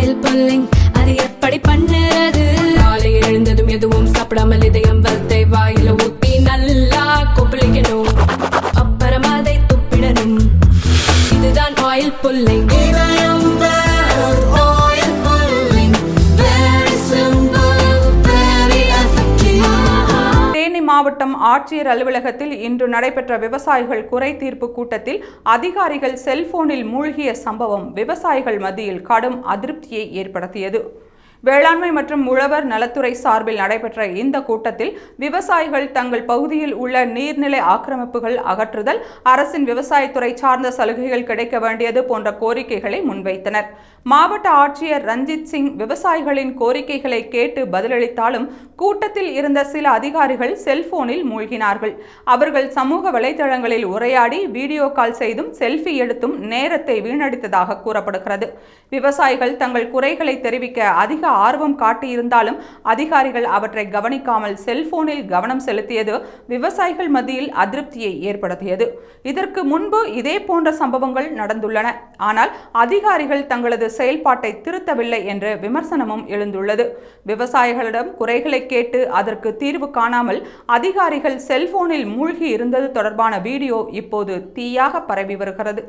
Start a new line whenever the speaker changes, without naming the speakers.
Oil pulling அது எப்படி பண்ணுறது? காலையில் எழுந்ததும் எதுவும் சாப்பிடாமல் இதயம் வளத்தை வாயில ஊத்தி நல்லா கொப்பளிக்கணும், அப்புறம் அதை துப்பிடணும். இதுதான் ஆயில் புல்லிங்.
மாவட்டம் ஆட்சியர் அலுவலகத்தில் இன்று நடைபெற்ற விவசாயிகள் குறை தீர்ப்பு கூட்டத்தில் அதிகாரிகள் செல்போனில் மூழ்கிய சம்பவம் விவசாயிகள் மத்தியில் கடும் அதிருப்தியை ஏற்படுத்தியது. வேளாண்மை மற்றும் உழவர் நலத்துறை சார்பில் நடைபெற்ற இந்த கூட்டத்தில் விவசாயிகள் தங்கள் பகுதியில் உள்ள நீர்நிலை ஆக்கிரமிப்புகள் அகற்றுதல், அரசின் விவசாயத்துறை சார்ந்த சலுகைகள் கிடைக்க வேண்டியது போன்ற கோரிக்கைகளை முன்வைத்தனர். மாவட்ட ஆட்சியர் ரஞ்சித் சிங் விவசாயிகளின் கோரிக்கைகளை கேட்டு பதிலளித்தாலும் கூட்டத்தில் இருந்த சில அதிகாரிகள் செல்போனில் மூழ்கினார்கள். அவர்கள் சமூக வலைதளங்களில் உரையாடி வீடியோ கால் செய்தும் செல்ஃபி எடுத்தும் நேரத்தை வீணடித்ததாக கூறப்படுகிறது. விவசாயிகள் தங்கள் குறைகளை தெரிவிக்க அதிக ஆர்வம் காட்டியிருந்தாலும் அதிகாரிகள் அவற்றை கவனிக்காமல் செல்போனில் கவனம் செலுத்தியது விவசாயிகள் மத்தியில் அதிருப்தியை ஏற்படுத்தியது. இதற்கு முன்பு இதே போன்ற சம்பவங்கள் நடந்துள்ளன. ஆனால் அதிகாரிகள் தங்களது செயல்பாட்டை திருத்தவில்லை என்ற விமர்சனமும் எழுந்துள்ளது. விவசாயிகளிடம் குறைகளை கேட்டு அதற்கு தீர்வு காணாமல் அதிகாரிகள் செல்போனில் மூழ்கி இருந்தது தொடர்பான வீடியோ இப்போது தீயாக பரவி வருகிறது.